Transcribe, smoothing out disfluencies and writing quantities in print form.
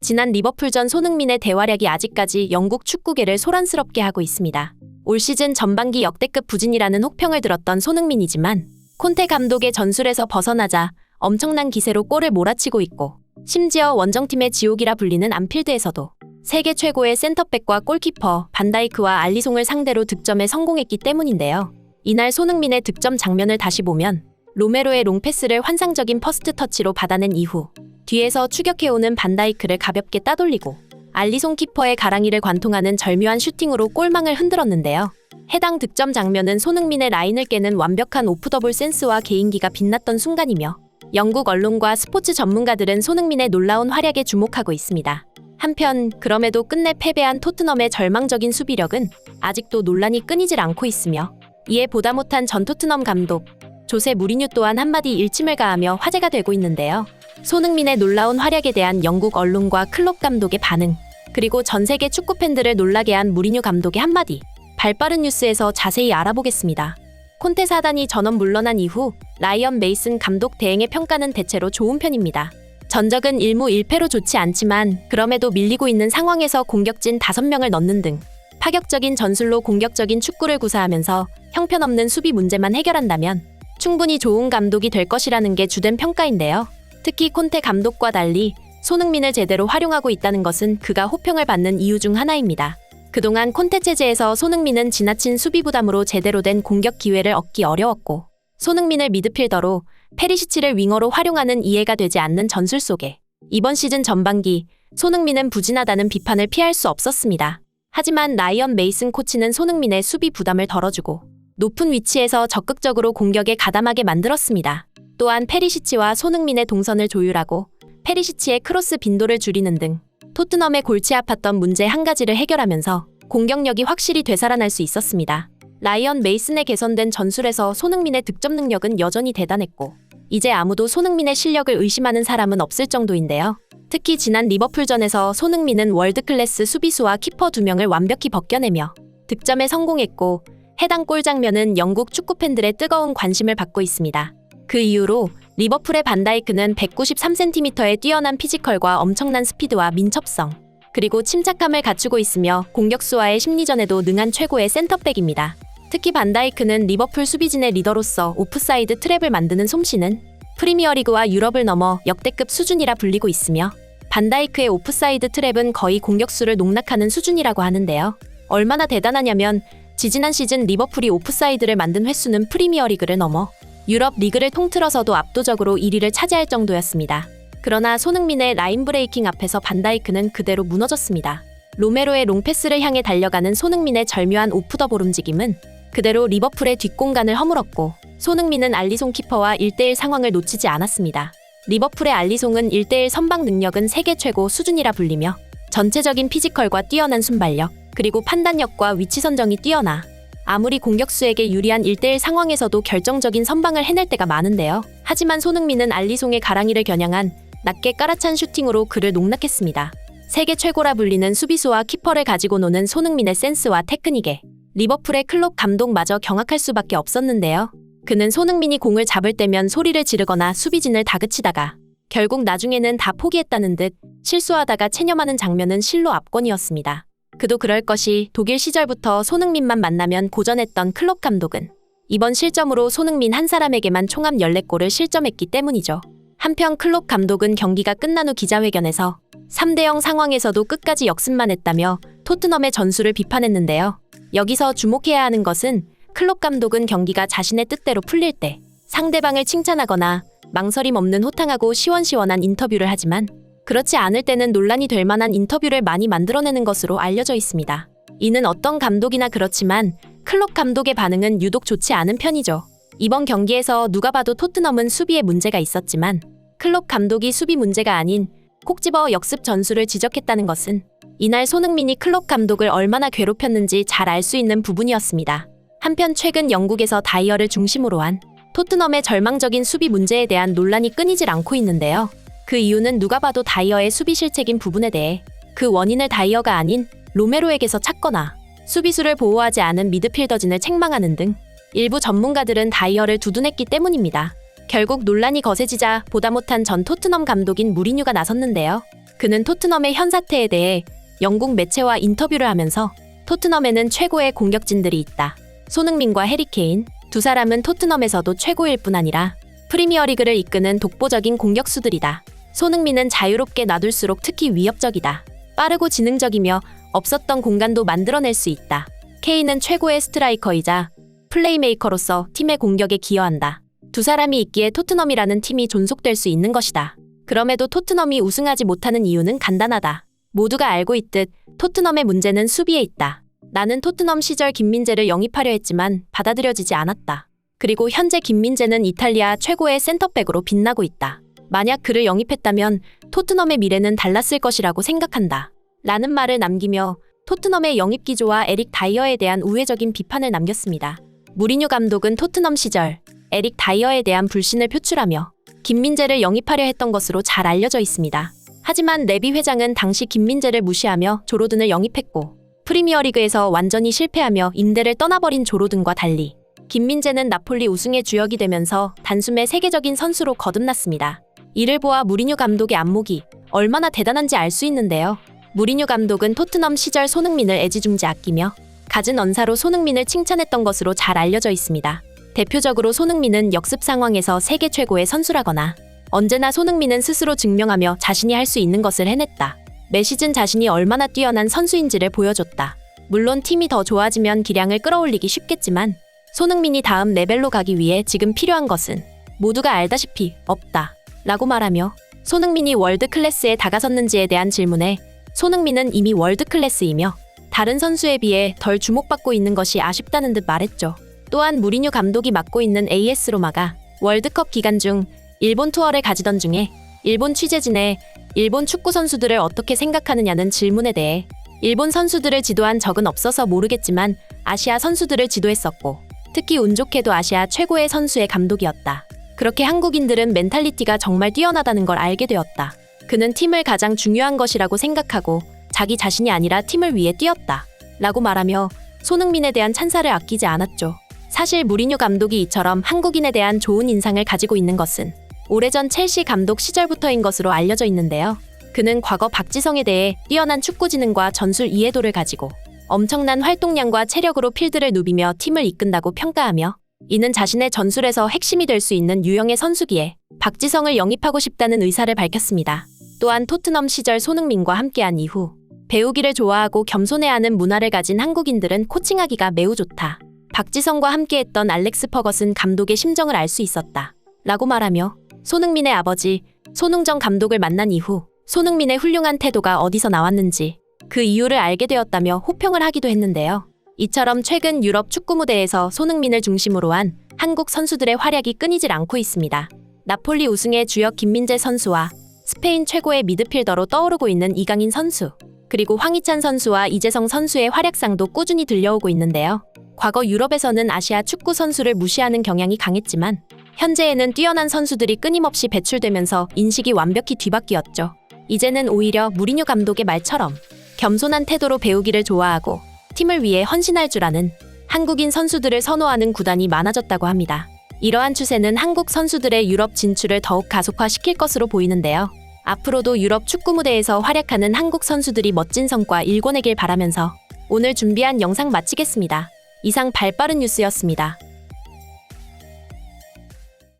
지난 리버풀전 손흥민의 대활약이 아직까지 영국 축구계를 소란스럽게 하고 있습니다. 올 시즌 전반기 역대급 부진이라는 혹평을 들었던 손흥민이지만 콘테 감독의 전술에서 벗어나자 엄청난 기세로 골을 몰아치고 있고, 심지어 원정팀의 지옥이라 불리는 안필드에서도 세계 최고의 센터백과 골키퍼 반다이크와 알리송을 상대로 득점에 성공했기 때문인데요. 이날 손흥민의 득점 장면을 다시 보면 로메로의 롱패스를 환상적인 퍼스트 터치로 받아낸 이후 뒤에서 추격해오는 반다이크를 가볍게 따돌리고 알리송 키퍼의 가랑이를 관통하는 절묘한 슈팅으로 골망을 흔들었는데요. 해당 득점 장면은 손흥민의 라인을 깨는 완벽한 오프더볼 센스와 개인기가 빛났던 순간이며, 영국 언론과 스포츠 전문가들은 손흥민의 놀라운 활약에 주목하고 있습니다. 한편 그럼에도 끝내 패배한 토트넘의 절망적인 수비력은 아직도 논란이 끊이질 않고 있으며, 이에 보다 못한 전 토트넘 감독 조세 무리뉴 또한 한마디 일침을 가하며 화제가 되고 있는데요. 손흥민의 놀라운 활약에 대한 영국 언론과 클롭 감독의 반응, 그리고 전 세계 축구 팬들을 놀라게 한 무리뉴 감독의 한마디, 발빠른 뉴스에서 자세히 알아보겠습니다. 콘테 사단이 전원 물러난 이후 라이언 메이슨 감독 대행의 평가는 대체로 좋은 편입니다. 전적은 1무 1패로 좋지 않지만 그럼에도 밀리고 있는 상황에서 공격진 5명을 넣는 등 파격적인 전술로 공격적인 축구를 구사하면서 형편없는 수비 문제만 해결한다면 충분히 좋은 감독이 될 것이라는 게 주된 평가인데요. 특히 콘테 감독과 달리 손흥민을 제대로 활용하고 있다는 것은 그가 호평을 받는 이유 중 하나입니다. 그동안 콘테 체제에서 손흥민은 지나친 수비 부담으로 제대로 된 공격 기회를 얻기 어려웠고, 손흥민을 미드필더로 페리시치를 윙어로 활용하는 이해가 되지 않는 전술 속에 이번 시즌 전반기 손흥민은 부진하다는 비판을 피할 수 없었습니다. 하지만 라이언 메이슨 코치는 손흥민의 수비 부담을 덜어주고 높은 위치에서 적극적으로 공격에 가담하게 만들었습니다. 또한 페리시치와 손흥민의 동선을 조율하고 페리시치의 크로스 빈도를 줄이는 등 토트넘의 골치 아팠던 문제 한 가지를 해결하면서 공격력이 확실히 되살아날 수 있었습니다. 라이언 메이슨의 개선된 전술에서 손흥민의 득점 능력은 여전히 대단했고, 이제 아무도 손흥민의 실력을 의심하는 사람은 없을 정도인데요. 특히 지난 리버풀전에서 손흥민은 월드클래스 수비수와 키퍼 2명을 완벽히 벗겨내며 득점에 성공했고, 해당 골 장면은 영국 축구팬들의 뜨거운 관심을 받고 있습니다. 그 이후로 리버풀의 반다이크는 193cm의 뛰어난 피지컬과 엄청난 스피드와 민첩성, 그리고 침착함을 갖추고 있으며 공격수와의 심리전에도 능한 최고의 센터백입니다. 특히 반다이크는 리버풀 수비진의 리더로서 오프사이드 트랩을 만드는 솜씨는 프리미어리그와 유럽을 넘어 역대급 수준이라 불리고 있으며, 반다이크의 오프사이드 트랩은 거의 공격수를 농락하는 수준이라고 하는데요. 얼마나 대단하냐면 지지난 시즌 리버풀이 오프사이드를 만든 횟수는 프리미어리그를 넘어 유럽 리그를 통틀어서도 압도적으로 1위를 차지할 정도였습니다. 그러나 손흥민의 라인 브레이킹 앞에서 반다이크는 그대로 무너졌습니다. 로메로의 롱패스를 향해 달려가는 손흥민의 절묘한 오프더볼 움직임은 그대로 리버풀의 뒷공간을 허물었고, 손흥민은 알리송 키퍼와 1대1 상황을 놓치지 않았습니다. 리버풀의 알리송은 1대1 선방 능력은 세계 최고 수준이라 불리며 전체적인 피지컬과 뛰어난 순발력, 그리고 판단력과 위치 선정이 뛰어나 아무리 공격수에게 유리한 1대1 상황에서도 결정적인 선방을 해낼 때가 많은데요. 하지만 손흥민은 알리송의 가랑이를 겨냥한 낮게 깔아찬 슈팅으로 그를 농락했습니다. 세계 최고라 불리는 수비수와 키퍼를 가지고 노는 손흥민의 센스와 테크닉에 리버풀의 클롭 감독마저 경악할 수밖에 없었는데요. 그는 손흥민이 공을 잡을 때면 소리를 지르거나 수비진을 다그치다가 결국 나중에는 다 포기했다는 듯 실수하다가 체념하는 장면은 실로 압권이었습니다. 그도 그럴 것이 독일 시절부터 손흥민만 만나면 고전했던 클롭 감독은 이번 실점으로 손흥민 한 사람에게만 총합 14골을 실점했기 때문이죠. 한편 클롭 감독은 경기가 끝난 후 기자회견에서 3대0 상황에서도 끝까지 역습만 했다며 토트넘의 전술을 비판했는데요. 여기서 주목해야 하는 것은 클롭 감독은 경기가 자신의 뜻대로 풀릴 때 상대방을 칭찬하거나 망설임 없는 호탕하고 시원시원한 인터뷰를 하지만, 그렇지 않을 때는 논란이 될 만한 인터뷰를 많이 만들어내는 것으로 알려져 있습니다. 이는 어떤 감독이나 그렇지만 클롭 감독의 반응은 유독 좋지 않은 편이죠. 이번 경기에서 누가 봐도 토트넘은 수비에 문제가 있었지만 클롭 감독이 수비 문제가 아닌 콕 집어 역습 전술을 지적했다는 것은 이날 손흥민이 클롭 감독을 얼마나 괴롭혔는지 잘 알 수 있는 부분이었습니다. 한편 최근 영국에서 다이어를 중심으로 한 토트넘의 절망적인 수비 문제에 대한 논란이 끊이질 않고 있는데요. 그 이유는 누가 봐도 다이어의 수비 실책인 부분에 대해 그 원인을 다이어가 아닌 로메로에게서 찾거나 수비수를 보호하지 않은 미드필더진을 책망하는 등 일부 전문가들은 다이어를 두둔했기 때문입니다. 결국 논란이 거세지자 보다 못한 전 토트넘 감독인 무리뉴가 나섰는데요. 그는 토트넘의 현 사태에 대해 영국 매체와 인터뷰를 하면서 토트넘에는 최고의 공격진들이 있다. 손흥민과 해리케인 두 사람은 토트넘에서도 최고일 뿐 아니라 프리미어리그를 이끄는 독보적인 공격수들이다. 손흥민은 자유롭게 놔둘수록 특히 위협적이다. 빠르고 지능적이며 없었던 공간도 만들어낼 수 있다. 케인은 최고의 스트라이커이자 플레이메이커로서 팀의 공격에 기여한다. 두 사람이 있기에 토트넘이라는 팀이 존속될 수 있는 것이다. 그럼에도 토트넘이 우승하지 못하는 이유는 간단하다. 모두가 알고 있듯 토트넘의 문제는 수비에 있다. 나는 토트넘 시절 김민재를 영입하려 했지만 받아들여지지 않았다. 그리고 현재 김민재는 이탈리아 최고의 센터백으로 빛나고 있다. 만약 그를 영입했다면 토트넘의 미래는 달랐을 것이라고 생각한다. 라는 말을 남기며 토트넘의 영입 기조와 에릭 다이어에 대한 우회적인 비판을 남겼습니다. 무리뉴 감독은 토트넘 시절 에릭 다이어에 대한 불신을 표출하며 김민재를 영입하려 했던 것으로 잘 알려져 있습니다. 하지만 레비 회장은 당시 김민재를 무시하며 조로든을 영입했고 프리미어리그에서 완전히 실패하며 임대를 떠나버린 조로든과 달리 김민재는 나폴리 우승의 주역이 되면서 단숨에 세계적인 선수로 거듭났습니다. 이를 보아 무리뉴 감독의 안목이 얼마나 대단한지 알 수 있는데요. 무리뉴 감독은 토트넘 시절 손흥민을 애지중지 아끼며 갖은 언사로 손흥민을 칭찬했던 것으로 잘 알려져 있습니다. 대표적으로 손흥민은 역습 상황에서 세계 최고의 선수라거나 언제나 손흥민은 스스로 증명하며 자신이 할 수 있는 것을 해냈다. 매 시즌 자신이 얼마나 뛰어난 선수인지를 보여줬다. 물론 팀이 더 좋아지면 기량을 끌어올리기 쉽겠지만 손흥민이 다음 레벨로 가기 위해 지금 필요한 것은 모두가 알다시피 없다. 라고 말하며 손흥민이 월드 클래스에 다가섰는지에 대한 질문에 손흥민은 이미 월드 클래스이며 다른 선수에 비해 덜 주목받고 있는 것이 아쉽다는 듯 말했죠. 또한 무리뉴 감독이 맡고 있는 AS 로마가 월드컵 기간 중 일본 투어를 가지던 중에 일본 취재진의 일본 축구 선수들을 어떻게 생각하느냐는 질문에 대해 일본 선수들을 지도한 적은 없어서 모르겠지만 아시아 선수들을 지도했었고 특히 운 좋게도 아시아 최고의 선수의 감독이었다. 그렇게 한국인들은 멘탈리티가 정말 뛰어나다는 걸 알게 되었다. 그는 팀을 가장 중요한 것이라고 생각하고 자기 자신이 아니라 팀을 위해 뛰었다. 라고 말하며 손흥민에 대한 찬사를 아끼지 않았죠. 사실 무리뉴 감독이 이처럼 한국인에 대한 좋은 인상을 가지고 있는 것은 오래전 첼시 감독 시절부터인 것으로 알려져 있는데요. 그는 과거 박지성에 대해 뛰어난 축구 지능과 전술 이해도를 가지고 엄청난 활동량과 체력으로 필드를 누비며 팀을 이끈다고 평가하며 이는 자신의 전술에서 핵심이 될 수 있는 유형의 선수기에 박지성을 영입하고 싶다는 의사를 밝혔습니다. 또한 토트넘 시절 손흥민과 함께한 이후 배우기를 좋아하고 겸손해하는 문화를 가진 한국인들은 코칭하기가 매우 좋다. 박지성과 함께했던 알렉스 퍼거슨 감독의 심정을 알 수 있었다. 라고 말하며 손흥민의 아버지 손흥정 감독을 만난 이후 손흥민의 훌륭한 태도가 어디서 나왔는지 그 이유를 알게 되었다며 호평을 하기도 했는데요. 이처럼 최근 유럽 축구 무대에서 손흥민을 중심으로 한 한국 선수들의 활약이 끊이질 않고 있습니다. 나폴리 우승의 주역 김민재 선수와 스페인 최고의 미드필더로 떠오르고 있는 이강인 선수, 그리고 황희찬 선수와 이재성 선수의 활약상도 꾸준히 들려오고 있는데요. 과거 유럽에서는 아시아 축구 선수를 무시하는 경향이 강했지만 현재에는 뛰어난 선수들이 끊임없이 배출되면서 인식이 완벽히 뒤바뀌었죠. 이제는 오히려 무리뉴 감독의 말처럼 겸손한 태도로 배우기를 좋아하고 팀을 위해 헌신할 줄 아는 한국인 선수들을 선호하는 구단이 많아졌다고 합니다. 이러한 추세는 한국 선수들의 유럽 진출을 더욱 가속화시킬 것으로 보이는데요. 앞으로도 유럽 축구 무대에서 활약하는 한국 선수들이 멋진 성과 일궈내길 바라면서 오늘 준비한 영상 마치겠습니다. 이상 발빠른 뉴스였습니다.